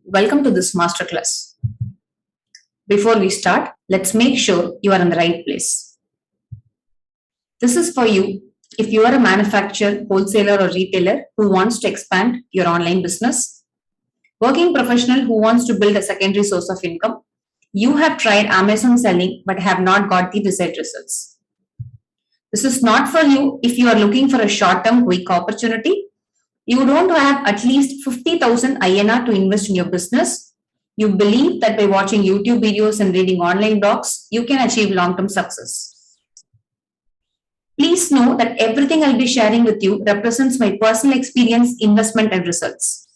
Welcome to this masterclass. Before we start, let's make sure you are in the right place. This is for you if you are a manufacturer, wholesaler, or retailer who wants to expand your online business, working professional who wants to build a secondary source of income. You have tried Amazon selling but have not got the desired results. This is not for you if you are looking for a short term quick opportunity. You don't have at least 50,000 INR to invest in your business. You believe that by watching YouTube videos and reading online blogs, you can achieve long term success. Please know that everything I'll be sharing with you represents my personal experience, investment, and results.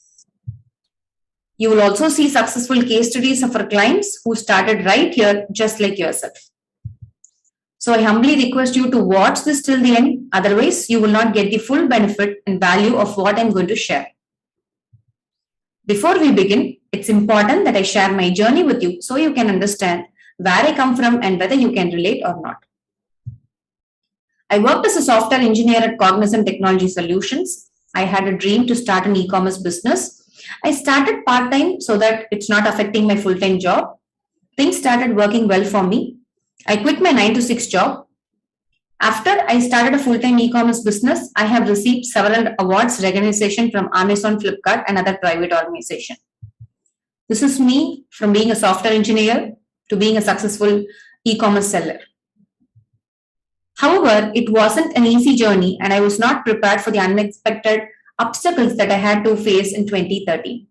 You will also see successful case studies of our clients who started right here, just like yourself. So I humbly request you to watch this till the end, otherwise, you will not get the full benefit and value of what I'm going to share. Before we begin, it's important that I share my journey with you so you can understand where I come from and whether you can relate or not. I worked as a software engineer at Cognizant Technology Solutions. I had a dream to start an e-commerce business. I started part-time so that it's not affecting my full-time job. Things started working well for me. I quit my 9 to 6 job. After I started a full-time e-commerce business, I have received several awards recognition from Amazon, Flipkart, and other private organizations. This is me from being a software engineer to being a successful e-commerce seller. However, it wasn't an easy journey and I was not prepared for the unexpected obstacles that I had to face in 2013.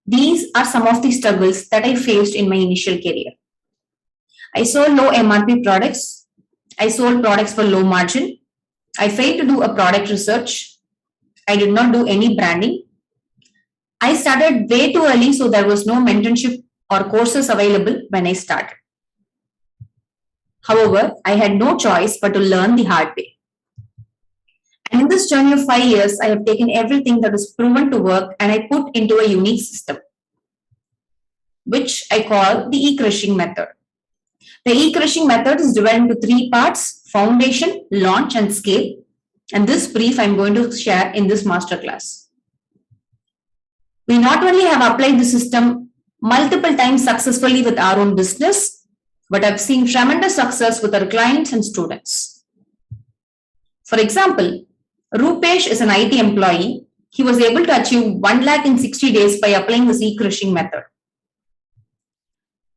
These are some of the struggles that I faced in my initial career. I sold low MRP products. I sold products for low margin. I failed to do a product research. I did not do any branding. I started way too early, so there was no mentorship or courses available when I started. However, I had no choice but to learn the hard way. And in this journey of 5 years, I have taken everything that is proven to work and I put into a unique system, which I call the e-crushing method. The e-crushing method is divided into 3 parts: foundation, launch, and scale. And this brief I'm going to share in this masterclass. We not only have applied the system multiple times successfully with our own business, but I've seen tremendous success with our clients and students. For example, Rupesh is an IT employee. He was able to achieve 1 lakh in 60 days by applying this e-crushing method.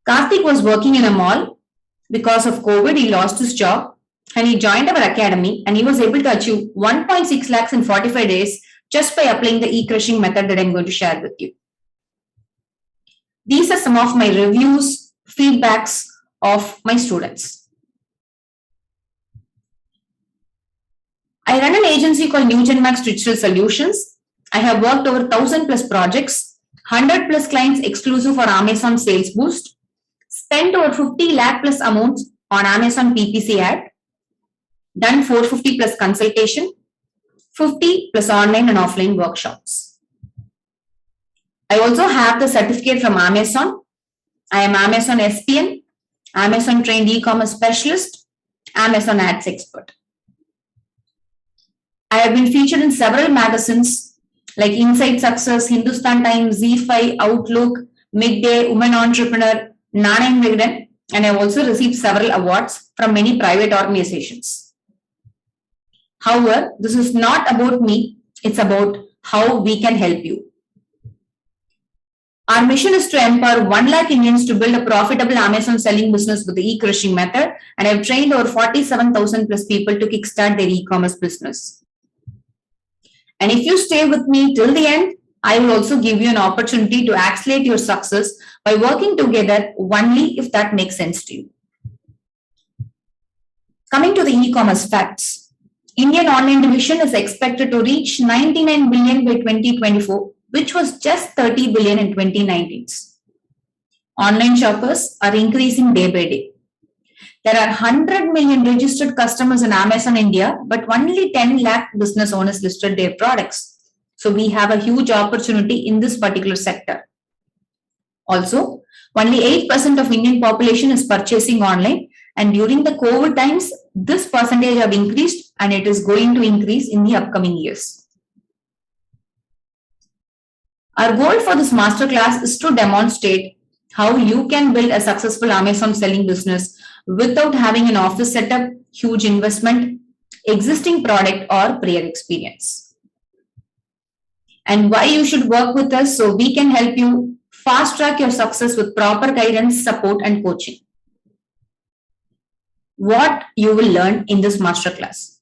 Karthik was working in a mall. Because of COVID, he lost his job and he joined our academy and he was able to achieve 1.6 lakhs in 45 days just by applying the e-crushing method that I'm going to share with you. These are some of my reviews, feedbacks of my students. I run an agency called Nugent Max Digital Solutions. I have worked over 1,000 plus projects, 100 plus clients exclusive for Amazon Sales Boost, spent over 50 lakh plus amounts on Amazon PPC ad, done 450 plus consultation, 50 plus online and offline workshops. I also have the certificate from Amazon. I am Amazon SPN, Amazon trained e-commerce specialist, Amazon ads expert. I have been featured in several magazines like Inside Success, Hindustan Times, Z5, Outlook, Midday, Women Entrepreneur, Nana Vigran, and I have also received several awards from many private organizations. However, this is not about me, it's about how we can help you. Our mission is to empower 1 lakh Indians to build a profitable Amazon selling business with the e-crushing method, and I have trained over 47,000 plus people to kickstart their e-commerce business. And if you stay with me till the end, I will also give you an opportunity to accelerate your success by working together only if that makes sense to you. Coming to the e-commerce facts, Indian online division is expected to reach 99 billion by 2024, which was just 30 billion in 2019. Online shoppers are increasing day by day. There are 100 million registered customers in Amazon India, but only 10 lakh business owners listed their products. So we have a huge opportunity in this particular sector. Also, only 8% of Indian population is purchasing online, and during the COVID times, this percentage have increased and it is going to increase in the upcoming years. Our goal for this masterclass is to demonstrate how you can build a successful Amazon selling business without having an office setup, huge investment, existing product, or prior experience. And why you should work with us so we can help you fast track your success with proper guidance, support, and coaching. What you will learn in this masterclass: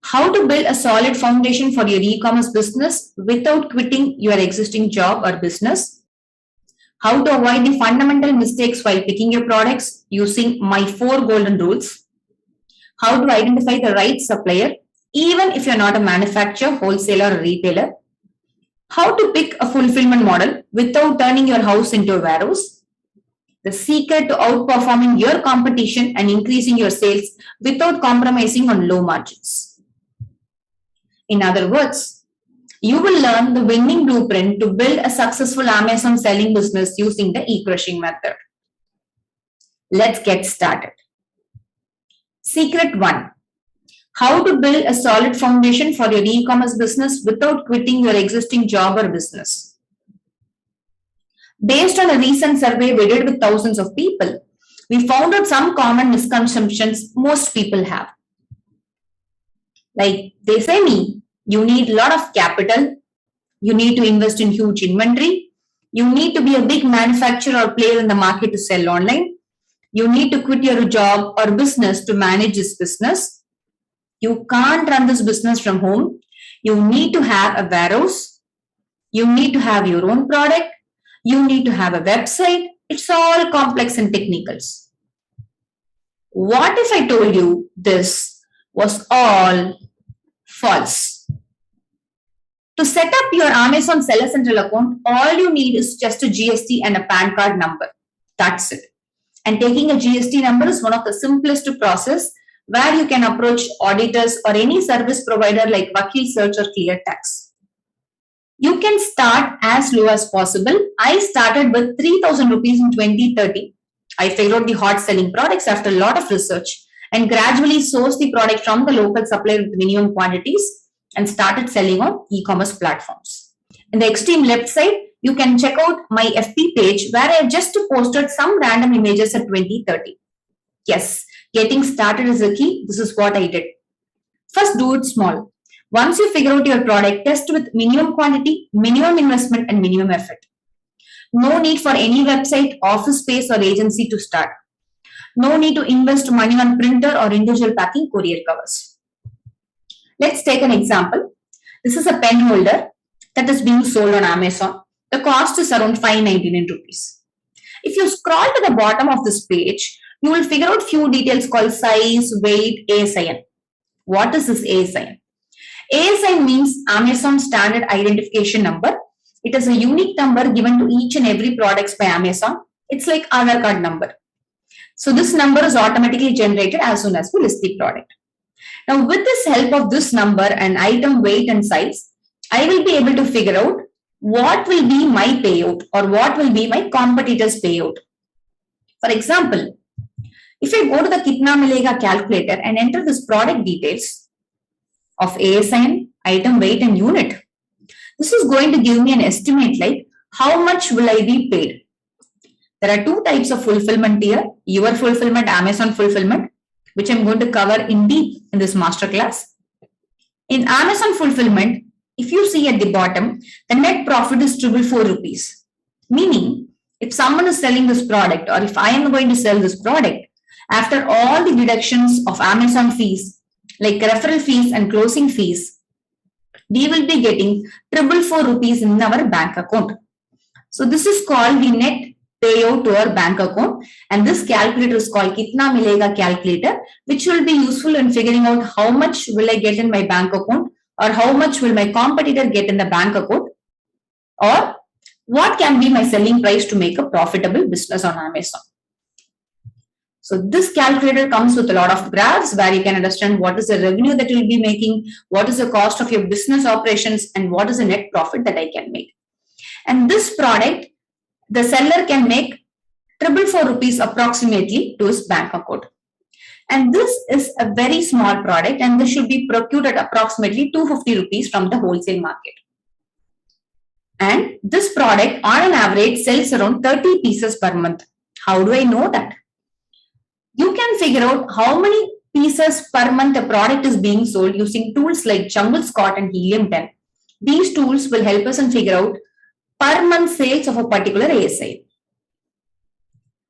how to build a solid foundation for your e-commerce business without quitting your existing job or business, how to avoid the fundamental mistakes while picking your products using my 4 golden rules, how to identify the right supplier even if you're not a manufacturer, wholesaler, or retailer, how to pick a fulfillment model without turning your house into a warehouse, the secret to outperforming your competition and increasing your sales without compromising on low margins. In other words, you will learn the winning blueprint to build a successful Amazon selling business using the e-crushing method. Let's get started. Secret 1. How to build a solid foundation for your e-commerce business without quitting your existing job or business. Based on a recent survey we did with thousands of people, we found out some common misconceptions most people have. Like they say me, you need a lot of capital, you need to invest in huge inventory, you need to be a big manufacturer or player in the market to sell online, you need to quit your job or business to manage this business, you can't run this business from home, you need to have a warehouse, you need to have your own product, you need to have a website. It's all complex and technicals. What if I told you this was all false? To set up your Amazon Seller Central account, all you need is just a GST and a PAN card number. That's it. And taking a GST number is one of the simplest to process, where you can approach auditors or any service provider like Vakil Search or ClearTax. You can start as low as possible. I started with 3,000 rupees in 2013. I figured out the hot selling products after a lot of research and gradually sourced the product from the local supplier with minimum quantities and started selling on e-commerce platforms. In the extreme left side, you can check out my FB page where I have just posted some random images at 2030. Yes, getting started is the key. This is what I did. First, do it small. Once you figure out your product, test with minimum quantity, minimum investment, and minimum effort. No need for any website, office space, or agency to start. No need to invest money on printer or individual packing courier covers. Let's take an example. This is a pen holder that is being sold on Amazon. The cost is around 599 rupees. If you scroll to the bottom of this page, you will figure out few details called size, weight, ASIN. What is this ASIN? ASIN means Amazon Standard Identification Number. It is a unique number given to each and every products by Amazon. It's like Aadhaar card number. So this number is automatically generated as soon as we list the product. Now with this help of this number and item weight and size, I will be able to figure out what will be my payout or what will be my competitor's payout. For example, if I go to the Kitna Milega calculator and enter this product details of ASIN, item weight and unit, this is going to give me an estimate like how much will I be paid. There are two types of fulfillment here, your fulfillment, Amazon fulfillment, which I'm going to cover in deep in this masterclass. In Amazon fulfillment, if you see at the bottom, the net profit is 444 rupees. Meaning, if someone is selling this product or if I am going to sell this product, after all the deductions of Amazon fees, like referral fees and closing fees, we will be getting 444 rupees in our bank account. So this is called the net payout to our bank account, and this calculator is called Kitna Milega calculator, which will be useful in figuring out how much will I get in my bank account or how much will my competitor get in the bank account, or what can be my selling price to make a profitable business on Amazon. So this calculator comes with a lot of graphs where you can understand what is the revenue that you will be making, what is the cost of your business operations, and what is the net profit that I can make. And this product, the seller can make 444 rupees approximately to his bank account. And this is a very small product, and this should be procured at approximately 250 rupees from the wholesale market. And this product on an average sells around 30 pieces per month. How do I know that? You can figure out how many pieces per month a product is being sold using tools like Jungle Scott and Helium 10. These tools will help us and figure out per month sales of a particular ASI.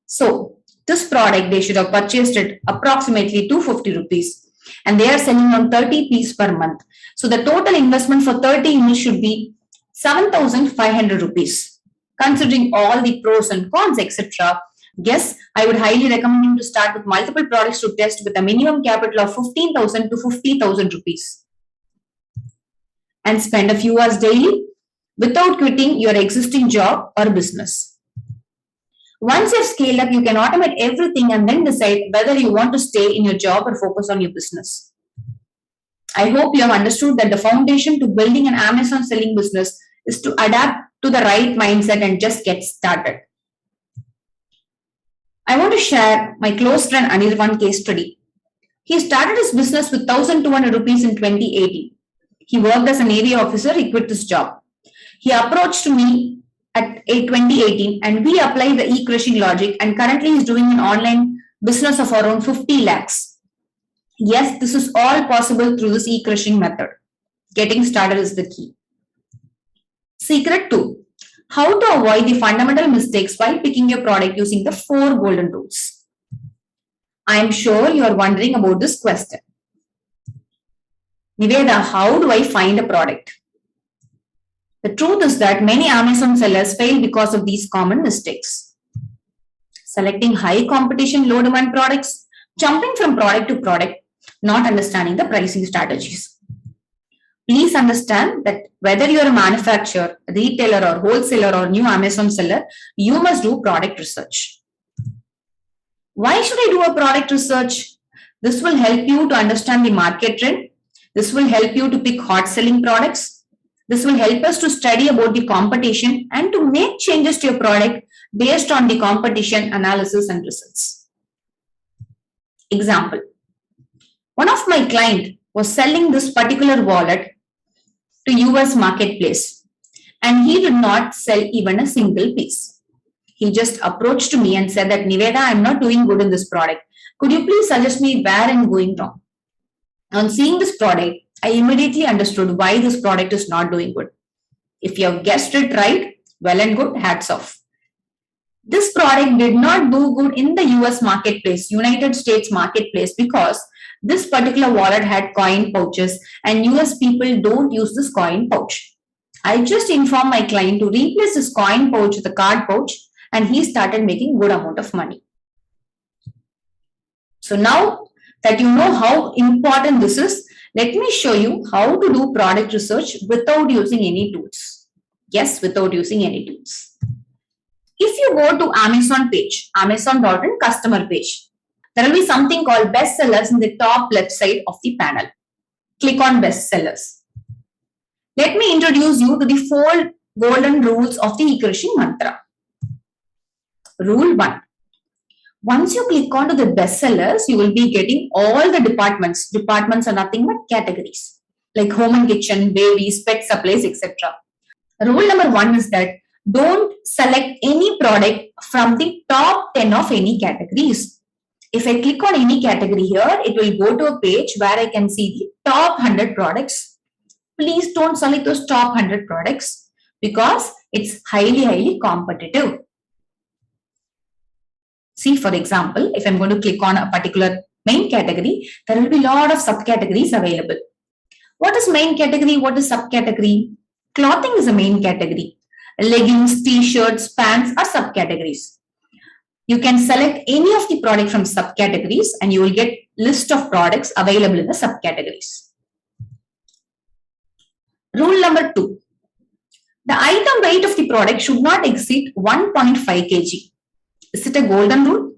So, this product they should have purchased it approximately 250 rupees and they are selling on 30 pieces per month. So, the total investment for 30 units should be 7,500 rupees. Considering all the pros and cons, etc., yes, I would highly recommend you to start with multiple products to test with a minimum capital of 15,000 to 50,000 rupees and spend a few hours daily without quitting your existing job or business. Once you've scaled up, you can automate everything and then decide whether you want to stay in your job or focus on your business. I hope you have understood that the foundation to building an Amazon selling business is to adapt to the right mindset and just get started. I want to share my close friend Anirvan case study. He started his business with 1,200 rupees in 2018. He worked as a Navy officer, he quit this job. He approached me at 2018 and we applied the e-crushing logic and currently he's doing an online business of around 50 lakhs. Yes, this is all possible through this e-crushing method. Getting started is the key. Secret 2. How to avoid the fundamental mistakes while picking your product using the 4 golden rules. I am sure you are wondering about this question. Niveda, how do I find a product? The truth is that many Amazon sellers fail because of these common mistakes. Selecting high competition, low demand products, jumping from product to product, not understanding the pricing strategies. Please understand that whether you are a manufacturer, retailer or wholesaler or new Amazon seller, you must do product research. Why should I do a product research? This will help you to understand the market trend. This will help you to pick hot selling products. This will help us to study about the competition and to make changes to your product based on the competition analysis and results. Example. One of my clients was selling this particular wallet to US marketplace and he did not sell even a single piece. He just approached me and said that Niveda, I'm not doing good in this product. Could you please suggest me where I'm going wrong? On seeing this product, I immediately understood why this product is not doing good. If you have guessed it right, well and good, hats off. This product did not do good in the US marketplace, United States marketplace, because this particular wallet had coin pouches and US people don't use this coin pouch. I just informed my client to replace this coin pouch with a card pouch and he started making good amount of money. So now that you know how important this is, let me show you how to do product research without using any tools. Yes, without using any tools. If you go to Amazon page, Amazon.in customer page, there will be something called bestsellers in the top left side of the panel. Click on bestsellers. Let me introduce you to the 4 golden rules of the e-crushing mantra. Rule 1. Once you click onto the bestsellers, you will be getting all the departments. Departments are nothing but categories like home and kitchen, babies, pet supplies, etc. Rule number 1 is that don't select any product from the top 10 of any categories. If I click on any category here, it will go to a page where I can see the top 100 products. Please don't select those top 100 products because it's highly competitive. See, for example, if I'm going to click on a particular main category, there will be a lot of subcategories available. What is main category? What is subcategory? Clothing is a main category. Leggings, t-shirts, pants are subcategories. You can select any of the product from subcategories and you will get list of products available in the subcategories. Rule number 2. The item weight of the product should not exceed 1.5 kg. Is it a golden rule?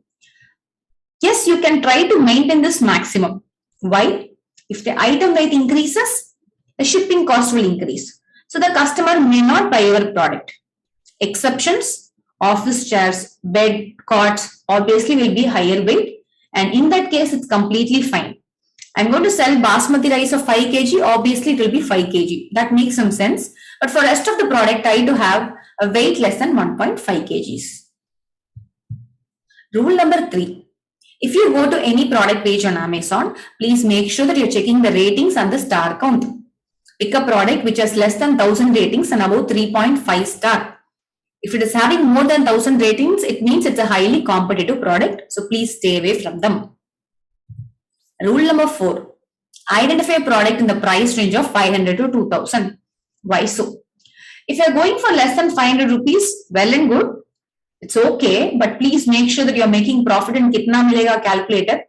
Yes, you can try to maintain this maximum. Why? If the item weight increases, the shipping cost will increase. So the customer may not buy your product. Exceptions, office chairs, bed, cots obviously will be higher weight and in that case it's completely fine. I'm going to sell basmati rice of 5 kg, obviously it will be 5 kg. That makes some sense. But for rest of the product, try to have a weight less than 1.5 kgs. Rule number 3. If you go to any product page on Amazon, please make sure that you're checking the ratings and the star count. Pick a product which has less than 1000 ratings and above 3.5 star. If it is having more than 1000 ratings, it means it's a highly competitive product. So please stay away from them. Rule number 4. Identify a product in the price range of 500 to 2000. Why so? If you're going for less than 500 rupees, well and good. It's okay, but please make sure that you're making profit in Kitna Milega calculator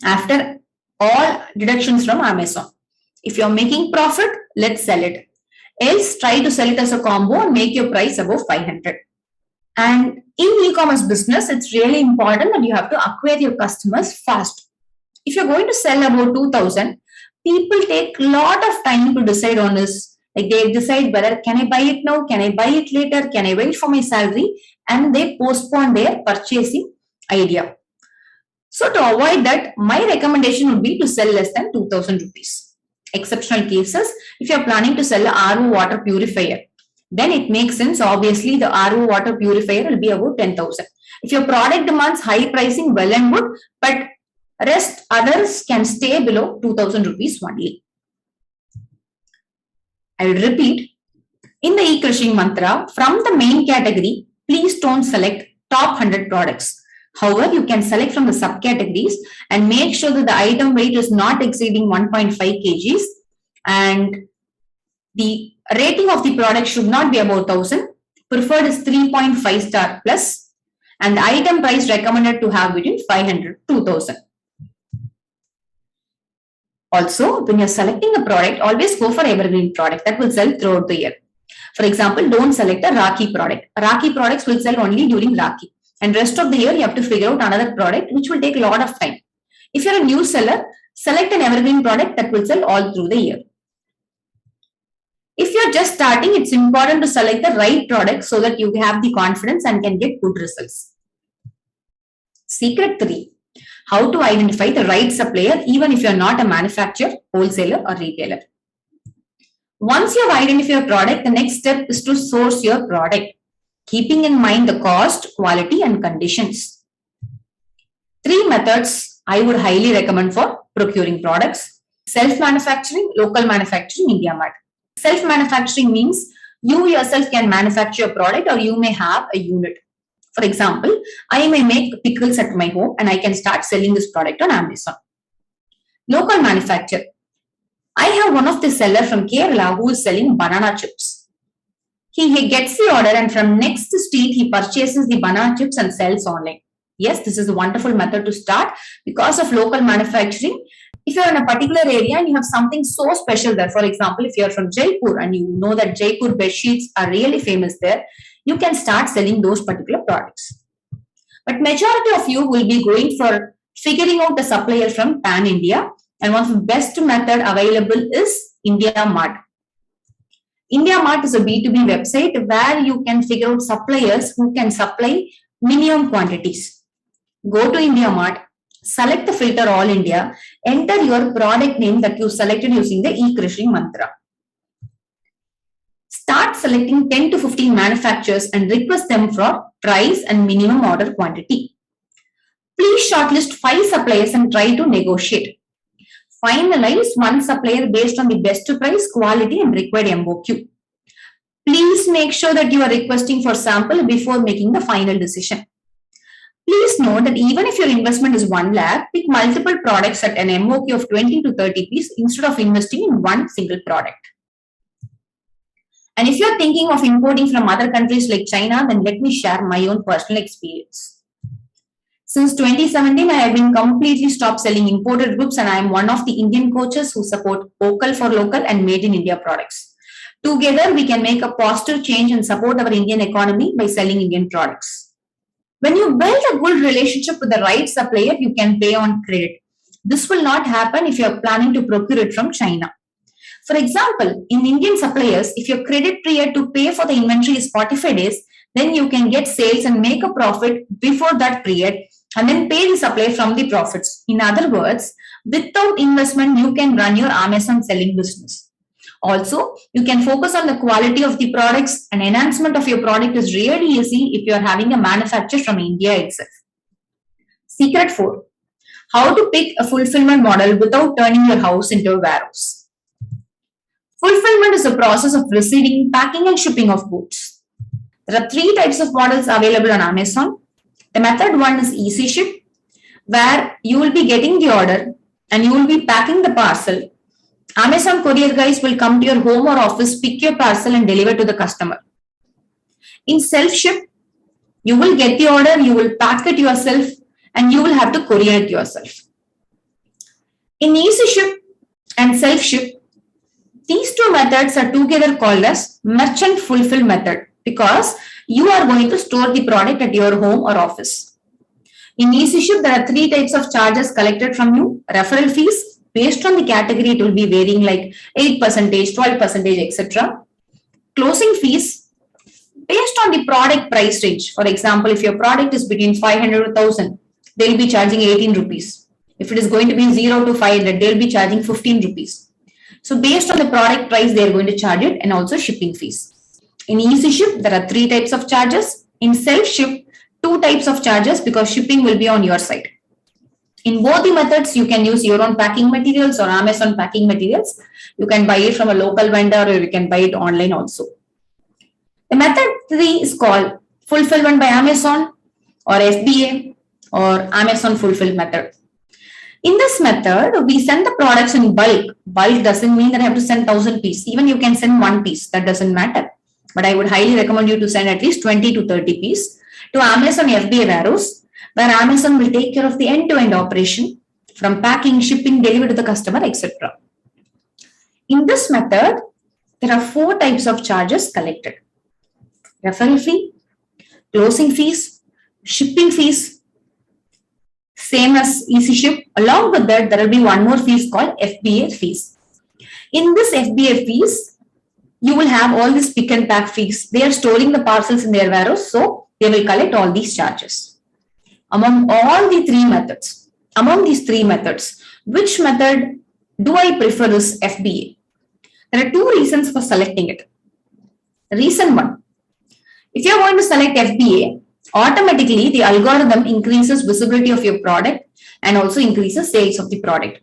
after all deductions from Amazon. If you're making profit, let's sell it. Else, try to sell it as a combo and make your price above 500. And in e-commerce business, it's really important that you have to acquire your customers fast. If you're going to sell about 2000, people take a lot of time to decide on this. Like they decide whether can I buy it now, can I buy it later, can I wait for my salary, and they postpone their purchasing idea. So to avoid that, my recommendation would be to sell less than 2000 rupees. Exceptional cases, if you're planning to sell a RO water purifier, then it makes sense. Obviously, the RO water purifier will be about 10,000. If your product demands high pricing, well and good, but rest others can stay below 2000 rupees only. I will repeat. In the e-crushing mantra, from the main category, please don't select top 100 products. However, you can select from the subcategories and make sure that the item weight is not exceeding 1.5 kgs and the rating of the product should not be above 1000. Preferred is 3.5 star plus and the item price recommended to have between 500 to 2000. Also, when you're selecting a product, always go for evergreen product that will sell throughout the year. For example, don't select a Rakhi product. Rakhi products will sell only during Rakhi. And rest of the year, you have to figure out another product which will take a lot of time. If you're a new seller, select an evergreen product that will sell all through the year. If you're just starting, it's important to select the right product so that you have the confidence and can get good results. Secret 3. How to identify the right supplier even if you're not a manufacturer, wholesaler or retailer. Once you have identified your product, the next step is to source your product, keeping in mind the cost, quality and conditions. 3 methods I would highly recommend for procuring products. Self-manufacturing, local manufacturing, India Mart. Self-manufacturing means you yourself can manufacture a product or you may have a unit. For example, I may make pickles at my home and I can start selling this product on Amazon. Local manufacture. I have one of the seller from Kerala who is selling banana chips. He gets the order and from next street he purchases the banana chips and sells online. Yes, this is a wonderful method to start because of local manufacturing. If you're in a particular area and you have something so special there, for example, if you're from Jaipur and you know that Jaipur bed sheets are really famous there, you can start selling those particular products. But majority of you will be going for figuring out the supplier from Pan India, and one of the best method available is India Mart. India Mart is a B2B website where you can figure out suppliers who can supply minimum quantities. Go to India Mart, select the filter All India, enter your product name that you selected using the e-crushing mantra. Start selecting 10 to 15 manufacturers and request them for price and minimum order quantity. Please shortlist 5 suppliers and try to negotiate. Finalize one supplier based on the best price, quality and required MOQ. Please make sure that you are requesting for sample before making the final decision. Please note that even if your investment is 1 lakh, pick multiple products at an MOQ of 20 to 30 piece instead of investing in one single product. And if you're thinking of importing from other countries like China, then let me share my own personal experience. Since 2017, I have been completely stopped selling imported goods and I am one of the Indian coaches who support vocal for local and made in India products. Together, we can make a positive change and support our Indian economy by selling Indian products. When you build a good relationship with the right supplier, you can pay on credit. This will not happen if you are planning to procure it from China. For example, in Indian suppliers, if your credit period to pay for the inventory is 45 days, then you can get sales and make a profit before that period and then pay the supplier from the profits. In other words, without investment, you can run your Amazon selling business. Also, you can focus on the quality of the products, and enhancement of your product is really easy if you are having a manufacturer from India itself. Secret 4. How to pick a fulfillment model without turning your house into a warehouse. Fulfillment is the process of receiving, packing, and shipping of goods. There are 3 types of models available on Amazon. The method 1 is Easy Ship, where you will be getting the order and you will be packing the parcel. Amazon courier guys will come to your home or office, pick your parcel and deliver to the customer. In self-ship, you will get the order, you will pack it yourself and you will have to courier it yourself. In Easy Ship and self-ship, these 2 methods are together called as merchant fulfill method because you are going to store the product at your home or office. In Easy Ship, there are 3 types of charges collected from you. Referral fees, based on the category, it will be varying like 8%, 12%, etc. Closing fees, based on the product price range. For example, if your product is between 500 to 1000, they will be charging 18 rupees. If it is going to be 0 to 500, they will be charging 15 rupees. So based on the product price, they are going to charge it, and also shipping fees. In Easy Ship, there are 3 types of charges. In self-ship, 2 types of charges because shipping will be on your side. In both the methods, you can use your own packing materials or Amazon packing materials. You can buy it from a local vendor or you can buy it online also. The method 3 is called Fulfillment by Amazon or FBA or Amazon Fulfill method. In this method, we send the products in bulk. Bulk doesn't mean that I have to send 1000 pieces. Even you can send 1 piece. That doesn't matter. But I would highly recommend you to send at least 20 to 30 pieces to Amazon FBA warehouse, where Amazon will take care of the end-to-end operation from packing, shipping, delivery to the customer, etc. In this method, there are 4 types of charges collected. Referral fee, closing fees, shipping fees, same as Easy Ship. Along with that, there will be one more fees called FBA fees. In this FBA fees, you will have all these pick and pack fees. They are storing the parcels in their warehouse, so they will collect all these charges. Among all the 3 methods, which method do I prefer is FBA? There are 2 reasons for selecting it. Reason 1, if you are going to select FBA, automatically the algorithm increases visibility of your product and also increases sales of the product.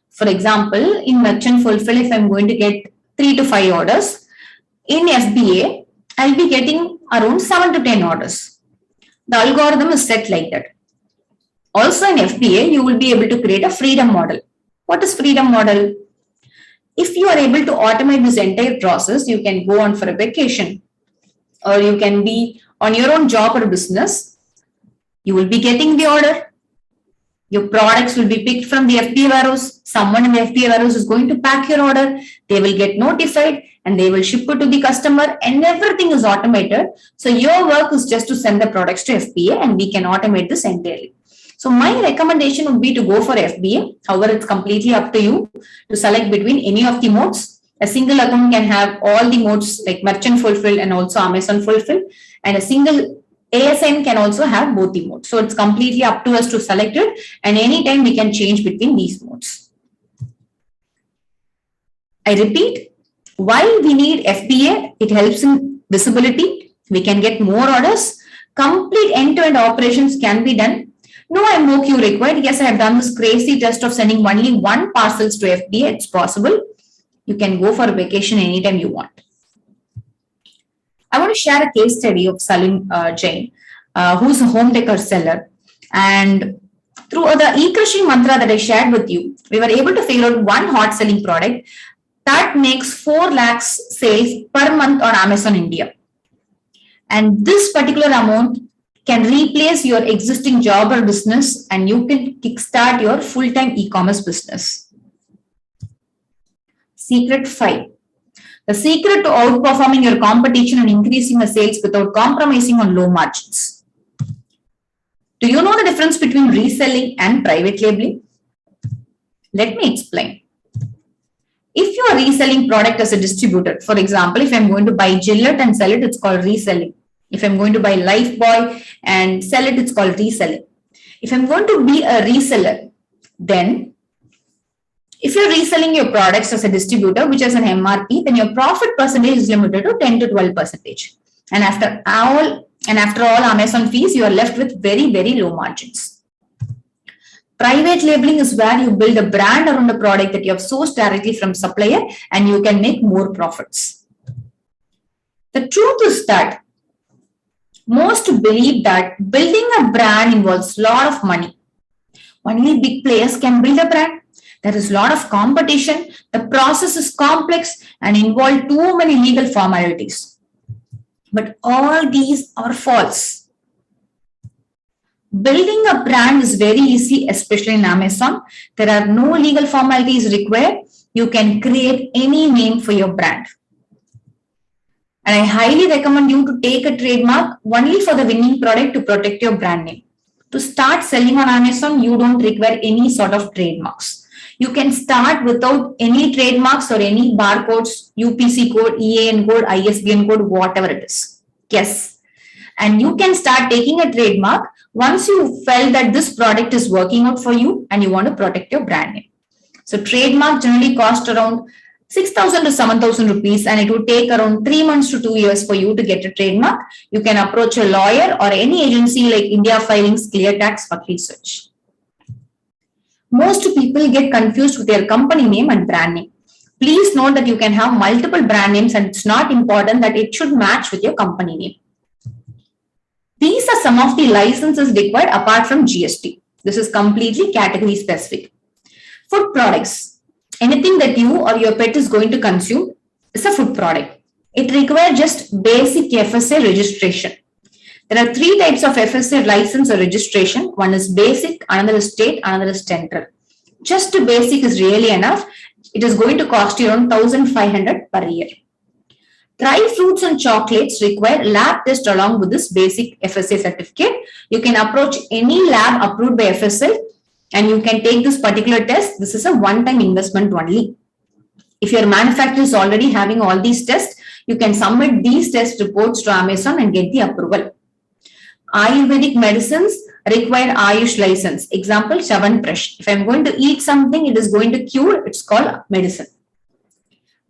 For example, in merchant fulfill, if I am going to get 3 to 5 orders, in FBA, I'll be getting around 7 to 10 orders. The algorithm is set like that. Also in FBA, you will be able to create a freedom model. What is freedom model? If you are able to automate this entire process, you can go on for a vacation or you can be on your own job or business. You will be getting the order. Your products will be picked from the FBA warehouse. Someone in the FBA warehouse is going to pack your order. They will get notified and they will ship it to the customer, and everything is automated. So your work is just to send the products to FBA and we can automate this entirely. So my recommendation would be to go for FBA. However, it's completely up to you to select between any of the modes. A single account can have all the modes like merchant fulfill and also Amazon fulfill, and a single ASN can also have both the modes. So it's completely up to us to select it, and anytime we can change between these modes. I repeat, why we need FBA? It helps in visibility. We can get more orders. Complete end-to-end operations can be done. No MOQ required. Yes, I have done this crazy test of sending only 1 parcels to FBA. It's possible. You can go for a vacation anytime you want. I want to share a case study of Salim Jain, who's a home decor seller. And through the eKrishi mantra that I shared with you, we were able to figure out one hot selling product that makes 4 lakhs sales per month on Amazon India. And this particular amount can replace your existing job or business, and you can kickstart your full-time e-commerce business. Secret 5. The secret to outperforming your competition and increasing the sales without compromising on low margins. Do you know the difference between reselling and private labeling? Let me explain. If you are reselling product as a distributor, for example, if I'm going to buy Gillette and sell it, it's called reselling. If I'm going to buy Lifebuoy and sell it, it's called reselling. If I'm going to be a reseller, then If you're reselling your products as a distributor, which is an MRP, then your profit percentage is limited to 10 to 12%. And after all Amazon fees, you are left with very, very low margins. Private labeling is where you build a brand around a product that you have sourced directly from supplier and you can make more profits. The truth is that most believe that building a brand involves a lot of money. Only big players can build a brand. There is a lot of competition. The process is complex and involve too many legal formalities. But all these are false. Building a brand is very easy, especially in Amazon. There are no legal formalities required. You can create any name for your brand. And I highly recommend you to take a trademark only for the winning product to protect your brand name. To start selling on Amazon, you don't require any sort of trademarks. You can start without any trademarks or any barcodes, UPC code, EAN code, ISBN code, whatever it is. Yes. And you can start taking a trademark once you felt that this product is working out for you and you want to protect your brand name. So trademark generally cost around 6,000 to 7,000 rupees, and it would take around 3 months to 2 years for you to get a trademark. You can approach a lawyer or any agency like India Filings, ClearTax for research. Most people get confused with their company name and brand name. Please note that you can have multiple brand names and it's not important that it should match with your company name. These are some of the licenses required apart from GST. This is completely category specific. Food products. Anything that you or your pet is going to consume is a food product. It requires just basic FSA registration. There are 3 types of FSA license or registration. One is basic, another is state, another is central. Just a basic is really enough. It is going to cost you around 1,500 per year. Dry fruits and chocolates require lab test along with this basic FSA certificate. You can approach any lab approved by FSA and you can take this particular test. This is a one-time investment only. If your manufacturer is already having all these tests, you can submit these test reports to Amazon and get the approval. Ayurvedic medicines require Ayush license. Example, Chyawanprash. If I'm going to eat something, it is going to cure, it's called medicine.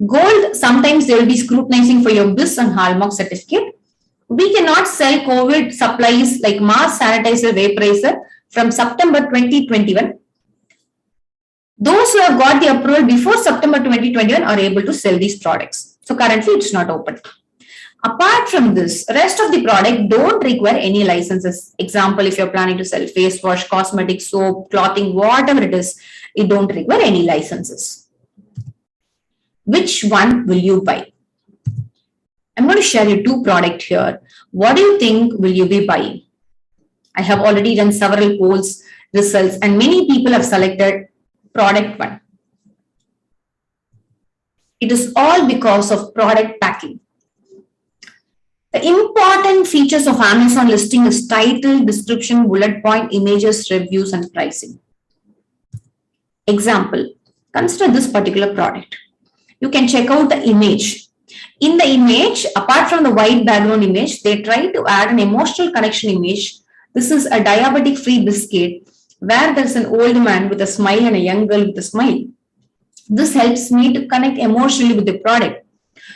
Gold, sometimes they will be scrutinizing for your BIS and Hallmark certificate. We cannot sell COVID supplies like mask sanitizer, vaporizer from September 2021. Those who have got the approval before September 2021 are able to sell these products. So currently it's not open. Apart from this, rest of the product don't require any licenses. Example, if you're planning to sell face wash, cosmetic, soap, clothing, whatever it is, it don't require any licenses. Which one will you buy? I'm going to share you 2 products here. What do you think will you be buying? I have already done several polls, results, and many people have selected product 1. It is all because of product packing. The important features of Amazon listing is title, description, bullet point, images, reviews, and pricing. Example, consider this particular product. You can check out the image. In the image, apart from the white background image, they try to add an emotional connection image. This is a diabetic-free biscuit where there's an old man with a smile and a young girl with a smile. This helps me to connect emotionally with the product.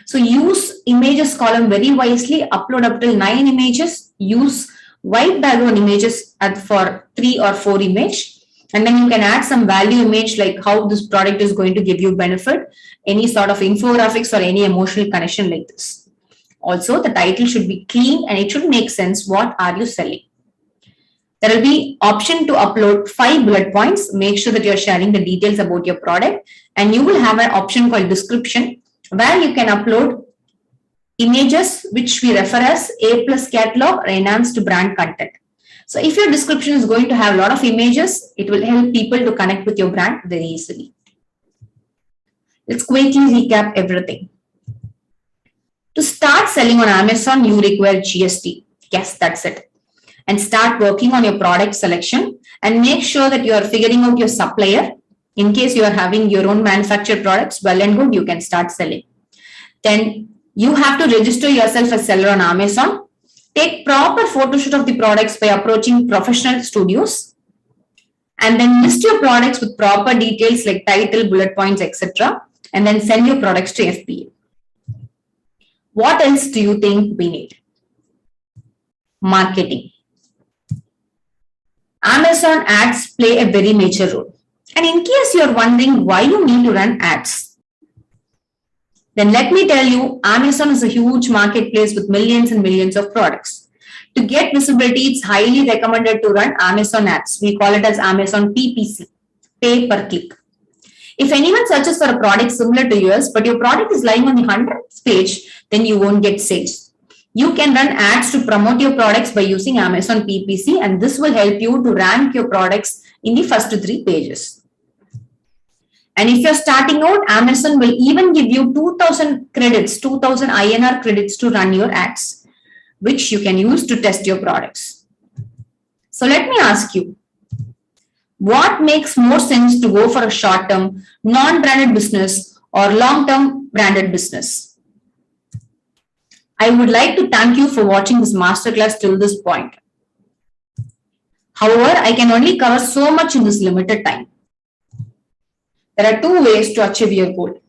So use images column very wisely, upload up till 9 images, use white background images for 3 or 4 images. And then you can add some value image like how this product is going to give you benefit, any sort of infographics or any emotional connection like this. Also, the title should be clean and it should make sense. What are you selling? There will be option to upload 5 bullet points. Make sure that you're sharing the details about your product. And you will have an option called description where you can upload images which we refer as A+ catalog or enhanced brand content. So if your description is going to have a lot of images, it will help people to connect with your brand very easily. Let's quickly recap everything. To start selling on Amazon, you require GST. Yes, that's it. And start working on your product selection and make sure that you are figuring out your supplier. In case you are having your own manufactured products, well and good, you can start selling. Then you have to register yourself as seller on Amazon. Take proper photo shoot of the products by approaching professional studios. and then list your products with proper details like title, bullet points, etc. and then send your products to FBA. What else do you think we need? Marketing. Amazon ads play a very major role. And in case you're wondering why you need to run ads, then let me tell you, Amazon is a huge marketplace with millions and millions of products. To get visibility, it's highly recommended to run Amazon ads. We call it as Amazon PPC, pay per click. If anyone searches for a product similar to yours, but your product is lying on the 100th page, then you won't get sales. You can run ads to promote your products by using Amazon PPC, and this will help you to rank your products in the first 3 pages. And if you're starting out, Amazon will even give you 2000 credits, 2000 INR credits to run your ads, which you can use to test your products. So let me ask you, what makes more sense to go for a short-term, non-branded business or long-term branded business? I would like to thank you for watching this masterclass till this point. However, I can only cover so much in this limited time. There are 2 ways to achieve your goal.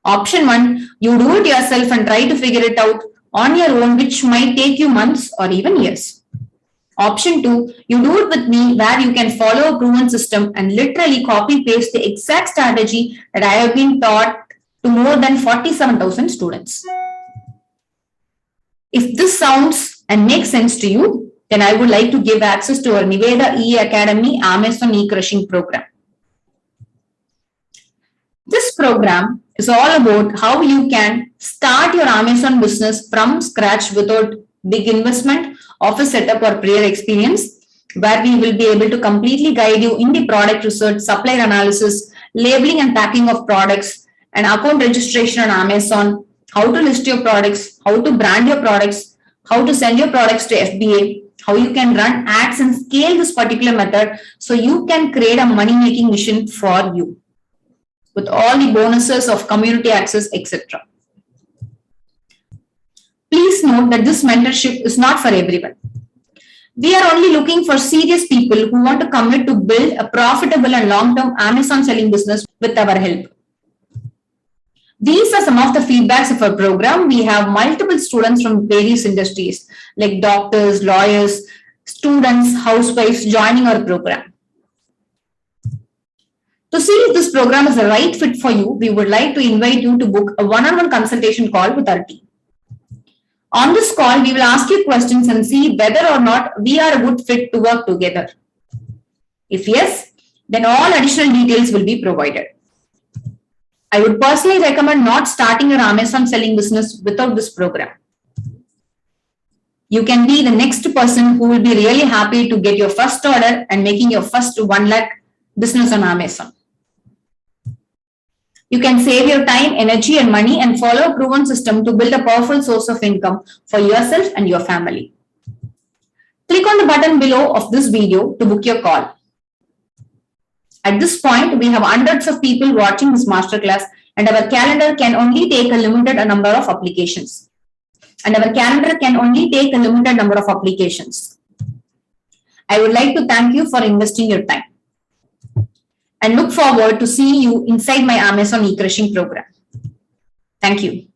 Option 1, you do it yourself and try to figure it out on your own, which might take you months or even years. Option 2, you do it with me, where you can follow a proven system and literally copy paste the exact strategy that I have been taught to more than 47,000 students. If this sounds and makes sense to you, then I would like to give access to our Niveda E-Academy Amazon e-crushing program. This program is all about how you can start your Amazon business from scratch without big investment, office setup or prior experience, where we will be able to completely guide you in the product research, supplier analysis, labeling and packing of products, and account registration on Amazon, how to list your products, how to brand your products, how to send your products to FBA, how you can run ads and scale this particular method so you can create a money-making machine for you with all the bonuses of community access, etc. Please note that this mentorship is not for everyone. We are only looking for serious people who want to commit to build a profitable and long-term Amazon selling business with our help. These are some of the feedbacks of our program. We have multiple students from various industries like doctors, lawyers, students, housewives joining our program. To see if this program is the right fit for you, we would like to invite you to book a one-on-one consultation call with our team. On this call, we will ask you questions and see whether or not we are a good fit to work together. If yes, then all additional details will be provided. I would personally recommend not starting your Amazon selling business without this program. You can be the next person who will be really happy to get your first order and making your first 1 lakh business on Amazon. You can save your time, energy, and money and follow a proven system to build a powerful source of income for yourself and your family. Click on the button below of this video to book your call. At this point, we have hundreds of people watching this masterclass, and our calendar can only take a limited number of applications. I would like to thank you for investing your time and look forward to seeing you inside my Amazon e-crushing program. Thank you.